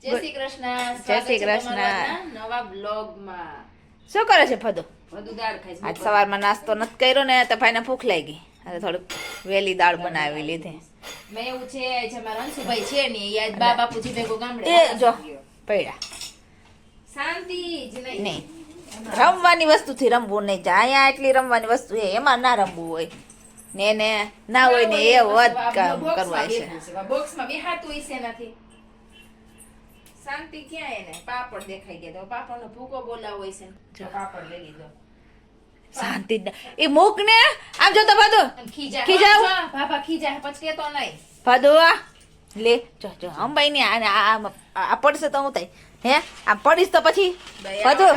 જય શ્રી કૃષ્ણ. જય શ્રી કૃષ્ણ. નવા બ્લોગમાં શું કરે છે ફદો? બધું દાળ ખાઈશ. આજ સવારમાં નાસ્તો નથી કર્યો ને તો ભાઈને ભૂખ લાગી. હવે થોડુંક વેલી દાળ બનાવી લીધી. મેં એવું છે જે મારા અંશુભાઈ છે ને યાદ બા બાપુજી ભેગો ગામડે એ જો પૈડા શાંતિ જ નહીં. નહીં રમવાની વસ્તુથી રમવું નહીં. અહીંયા એટલી રમવાની વસ્તુ છે એમાં ના રમવું હોય ને એને ના હોય ને એ વધ કામ કરવા છે. બોક્સમાં બેહાતું હોય છે નથી. શાંતિ ક્યાં એને પાપડ દેખાઈ ગયા તો પાપડનો ભૂકો બોલાવો હોય છે તો પાપડ લઈ લીધો. શાંતિ એ મૂક ને આમ જો તો બધું ખીજાવ બાપા ખીજા પછી કેતો નહીં. બધું લે જો અંબાઈ ને આ પડશે તો હું થાય હે આ પડીશ તો પછી બધું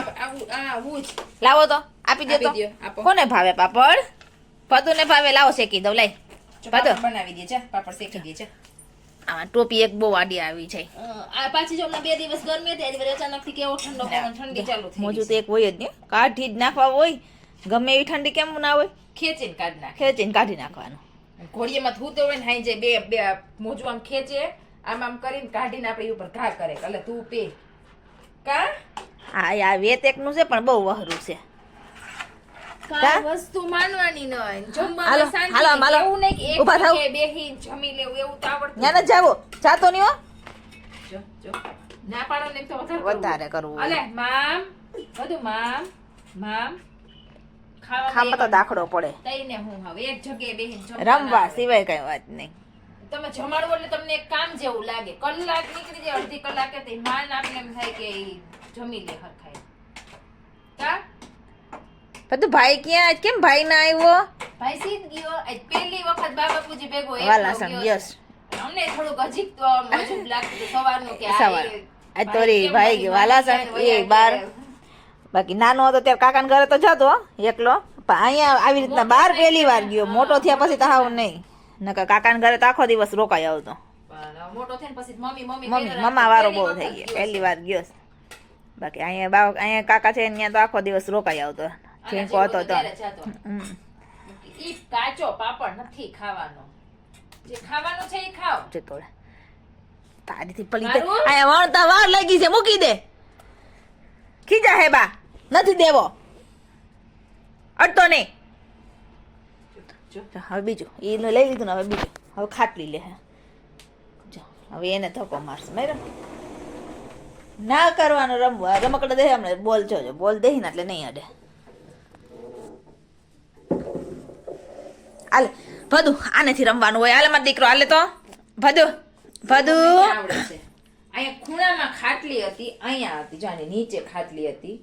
આવું જ લાવો તો આપી દો તો આપો. કોને ભાવે પાપડ? બધું ને ભાવે લાવો શેકી દઉં લાઈ પાપડ બનાવી દે છે પાપડ શેકી દે છે. આમાં ટોપી એક બહુ આડી આવી છે. આ પાછી જો હમણાં 2 દિવસ ગરમી હતી આજે અચાનક થી કેવો ઠંડો પવન ઠંડી ચાલુ થઈ મોજું તો એક હોય જ નહીં કાઢી જ નાખવા હોય ગમે એવી ઠંડી કેમ ના હોય ખેંચીને કાઢ નાખે. ખેંચીને કાઢી નાખવાનું. ઘોડીયામાં થૂતો હોય ને હાઈ જે બે મોજું આમ ખેંચે આમ કરીને કાઢીને આપણી ઉપર ઘા કરે એટલે તું પે કા આ વેત એકનું છે પણ બહુ વહરું છે. કાંઈ વસ્તુ માનવાની ન હોય હાલો, જમવામાં શાંતિ હાલો, હાલો. એવું નહીં કે એક ઊભા થાવ. જગ્યાએ બેહીને જમી લેવું એવું તો આવડતું ત્યાં જ જાવો જાતો નહીં હો જો ના પાડો ને તો વધારે કરવું અલે મામ બધું મામ ખાવા તો દાખલો પડે તઈને હું હવે એક જગ્યાએ બેહીને જમવા રમવા ના સિવાય કઈ વાત નહીં. તમે જમાડવો એટલે તમને એક કામ જેવું લાગે કલાક નીકળી જાય અડધી કલાકે તો માન આપને એમ થાય કે ઈ જમી લે હરખાય કા બધું ભાઈ ક્યાં કેમ ભાઈ ના આવ્યો? ભાઈ સીધ ગયો આજ પહેલી વખત બાબાપુજી ભેગો એકલો વાલાસણ ગયો યસ છે. અમને થોડુંક અજીબ તો આમ અજીબ લાગતું સવારનું કે સવાર આ તોરી કેમ ભાઈ વળી વાલાસણ વયા એ બાર ગયા? બાકી નાનો હતો ત્યારે કાકાના ઘરે તો જતો એકલો પણ અહીંયા આવી રીતના બાર પહેલી વાર ગયો. મોટો થયા પછી તો હાવ નહીં નકર કાકાના ઘરે તો આખો દિવસ રોકાઈ આવતો. પણ મોટો થઈને પછી મમ્મી મમ્મા વારો બહુ થઈ ગયા પહેલી વાર ગયો. બાકી અહીંયા કાકા છે ત્યાં તો આખો દિવસ રોકાઈ આવતો. ઠીકો હતો તો ઈ કાચો પાપડ નથી ખાવાનો જે ખાવાનું છે ઈ ખાઓ. જતો તારીથી પલી અહીંયા વણતા વાર લાગી છે મૂકી દે ખીજા હે બા નથી દેવો અડતો નહીં. હવે બીજું એને લઈ લીધું ને હવે બીજું હવે ખાટલી લે જો હવે એને ધક્કો મારશે મેં ના કરવાનું રમવું રમકડા દે હમણે બોલ જો બોલ દે ને એટલે નહીં અડે. હાલે ભદુ આનેથી રમવાનું હોય. હાલે મારો દીકરો હાલે તો ભદુ આવડે છે. અહીંયા ખૂણામાં ખાટલી હતી અહીંયા હતી જાણે નીચે ખાટલી હતી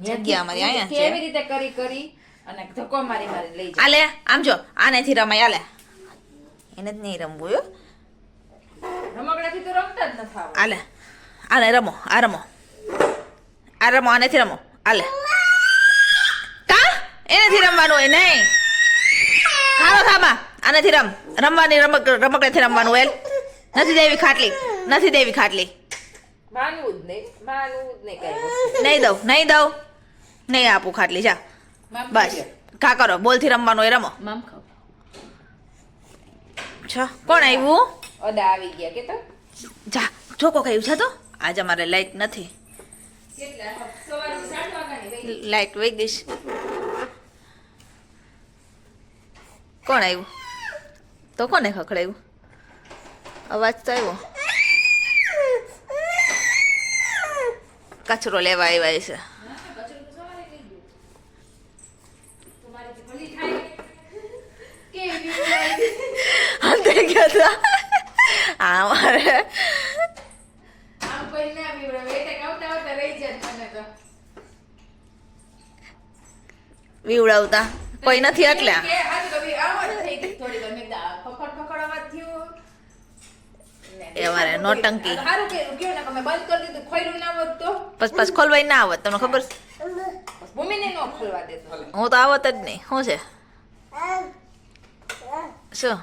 જગ્યા અમારી અહીંયા છે. કેવી રીતે કરી અને ધક્કો મારી લઈ જાય. હાલે આમ જો આનેથી રમાય હાલે એને જ નહીં રમવું હો. રમકડાથી તો રમતા જ નથી આવડતું. હાલે આને રમો આ રમો આનેથી રમો હાલે કા એનેથી રમવાનું હોય નહીં ખાવા ખાવા આનેથી રમવાની રમકડેથી રમવાનું હોય. નથી દેવી ખાટલી માનવું જ નહીં કઈ વસ્તુ. નહીં દઉં નહીં આપું ખાટલી જા મામ બસ કા કરો બોલથી રમવાનું હોય રમો. મામ ખાવ છો કોણ આવ્યું? અદા આવી ગયા કે તો જા ચોકો કયું છે તો આજે અમારે લાઈટ નથી. કેટલા સવારે 7 વાગ્યાની વહી. લાઈટ વહી ગઈ. કોણ આવ્યું? તો કોને ખખડાવ્યું? અવાજ તો આવ્યો. કચરો લેવા આવ્યા છે. કચરો તો સવારે લઈ ગયો. તમારી ભલી થાય કેવી બીમારી. અંતે ગયા હતા અમારે આમ કોઈ ના બીવડાવે એટલે આવતા રહી જાય મને તો વિવડાવતા કોઈ નથી એટલે કે આ તો કભી આવાજ થઈ ગઈ થોડી વાર મેં ફફડ અવાજ થયો એ અમારે નોટંકી સારું કે ગયો ને તમે બંધ કરી દીધું ખોયલું ના હોત તો પછી ખોલવાય ના આવત તમને ખબર છે? ભૂમિને નો ખોલવા દેતો. હું તો આવત જ નહીં. શું છે શું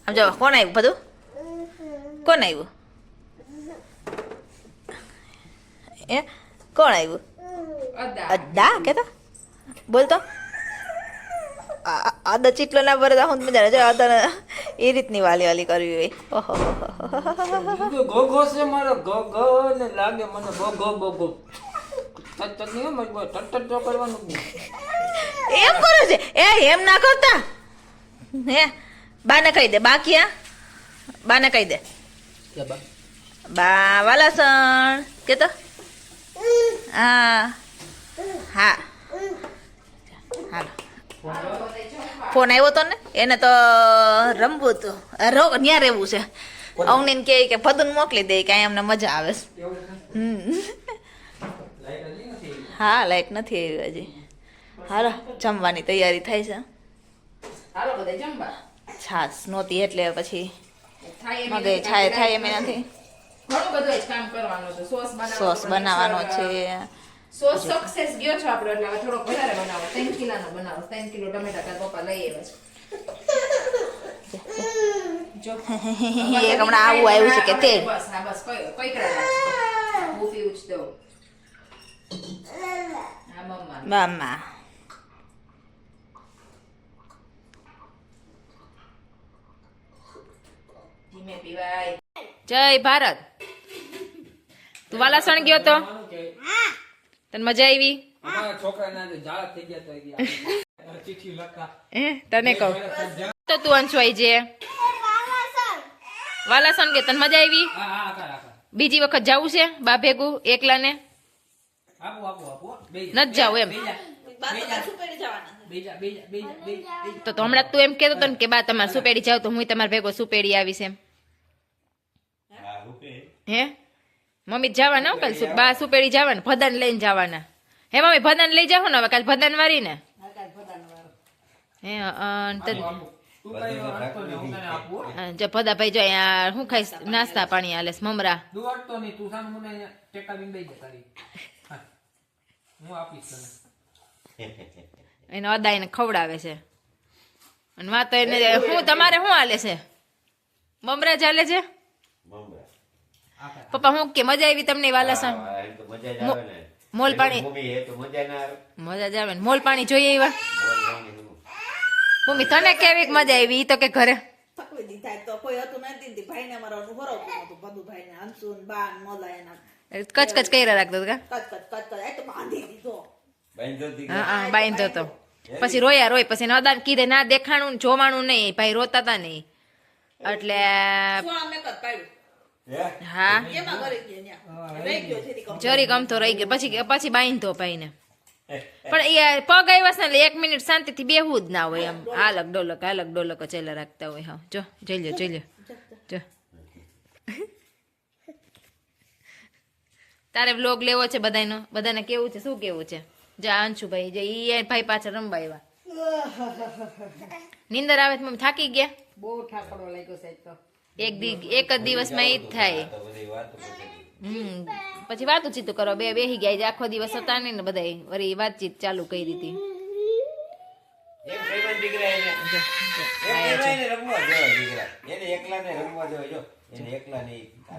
આમ જો કોણ આવ્યું બધું કોણ આવ્યું એ કોણ આવ્યું? અદા અદા કેતો બોલતો અદા ચીટલો ના ભરતા હું મજા જો અદા એ રીતની વાલી વાલી કરવી હોય. ઓહો ગો છે મારો ગો ને લાગે મને ગો તત નહીં મજબૂત તત તો કરવાનું જ નહીં. એમ કરો છે એ એમ ના કરતા હે બાને કહી દે બા ક્યાં બાને કહી દે કે બા બા વાલાસણ કે તો હા હા હાલો ફોન આવ્યો તો ને એને તો રમવું હતું ત્યાં રહેવું છે અવનીને કે ફદુન મોકલી દે કે અહીંયા અમને મજા આવે છે. હા લાઈટ નથી આવી હજી. હાલો જમવાની તૈયારી થાય છે. હાલો બધા જમવા. છાશ નહોતી એટલે પછી થાય એમ મગે નથી, થાય એમ નથી. ઘણું બધું જ કામ કરવાનું છે. સોસ બનાવવાનો છે. સોસ સક્સેસ ગયો છો આપણો એટલે હવે થોડોક વધારે બનાવો. 3 કિલોનો બનાવો. 3 કિલો ટમેટા કાં પપ્પા લઈ આવ્યા છે. જો એક હમણાં આવું આવ્યું છે કે તેલ. બસ હા બસ પકડા રાખજો. હું પીવું જ દઉં. હા મમ્મા. મામા ધીમે પીવાય. જય ભારત. તું વાલાસણ ગયો તો તને મજા આવી અમારા છોકરાના જે ઝાડા થઈ ગયા તો એ ગયા. ચિઠ્ઠી લખતા તને કહું તો તું અંશવાઈ જે વાલાસણ કે તને મજા આવી હા હા આકાર બીજી વખત જવું છે બા ભેગું એકલા ને આપો બેજા નથી જાવું એમ તો હમણાં તું એમ કેતો હતો ને કે બા તમારે સુપેડી જાવ તો હું તમારા ભેગો સુપેડી આવીશ એમ હે મમ્મી જવાના હો કાલ બા સુપેડી જવાના ભદાન લઈને જવાના હે મમ્મી ભદાન લઈ જાવ ને હવે કાલ ભદાન વારી ને હે જો ભદાભાઈ જો અહીંયા શું ખાઈશ નાસ્તા પાણી હાલે મમરા દુવાડતો નહીં તું સાનું મને ટેકા બિન દઈ દે તારી હું આપીશ તને એને અદાઈને ખવડાવે છે અને વાત એને હું તમારે શું હાલે છે મમરા ચાલે છે પપ્પા હું કે મજા આવી તમને વાલાસણ મોલ પાણી મજા જ આવે ને મોલ પાણી જોઈએ એવા મમ્મી તને કેવી મજા આવી ઈ તો કે ઘરે કચકચ કર્યા રાખતો કા હા બાંધતો તો પછી રોય પછી નદાન કીધે ના દેખાણું ને જોવાનું નહીં ભાઈ રોતા તા નહીં એટલે હા જરી ગમતો રહી ગયો પછી બાંધતો ભાઈ ને પણ એ પગ આવ્યા ને એટલે 1 મિનિટ શાંતિથી બેહવું જ ના હોય એમ હાલક ડોલક ચેલા રાખતા હોય હા જો જોઈ લ્યો જો તારે વ્લોગ લેવો છે બધાને કેવું છે શું કેવું છે જા અંશુભાઈ જે ઈ ભાઈ પાછળ રમવા આવ્યા નીંદર આવે મમ્મી થાકી ગયા બહુ ઠાકડો લાગ્યો છે તો એક જ દિવસમાં ઈ જ થાય પછી વાતચીત કરો બેહી ગયા આખો દિવસ હતા ને બધા વળી વાતચીત ચાલુ કરી દીધી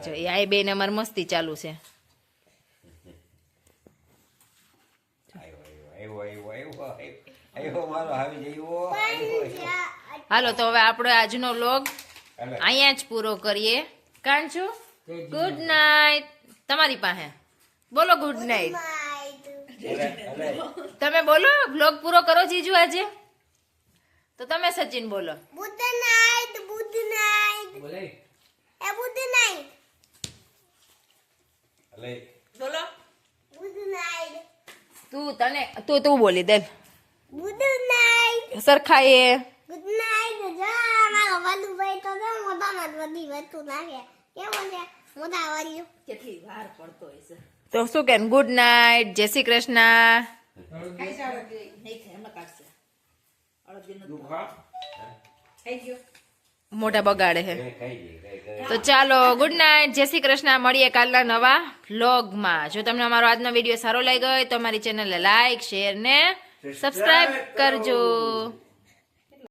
જો આ બે ને અમારે મસ્તી ચાલુ છે હાલો તો હવે આપણો આજનો વ્લોગ અહીંયા જ પૂરો કરીએ કાંચુ ગુડ નાઇટ તમારી પાસે બોલો ગુડ નાઇટ તમે બોલો વ્લોગ પૂરો કરો જીજુ આજે તો તમે સચિન બોલો ગુડ નાઈટ બોલે એ ગુડ નાઈટ બોલો ગુડ નાઈટ તું બોલી દે ગુડ નાઈટ સરખાએ ગુડ નાઈટ જા મારો વાલુ ભાઈ તો મોઢામાં બધી વસ્તુ નાખે કેવો છે મોઢા વાળ્યું કેટલી વાર પડતો હશે તો શું કે ગુડ નાઇટ જય શ્રી કૃષ્ણ મોટા બગાડે છે તો ચાલો ગુડ નાઇટ જય શ્રી કૃષ્ણ મળીએ કાલના નવા વ્લોગમાં જો તમને અમારો આજનો વિડીયો સારો લાગ્યો હોય તો અમારી ચેનલને લાઈક શેર ને સબસ્ક્રાઇબ કરજો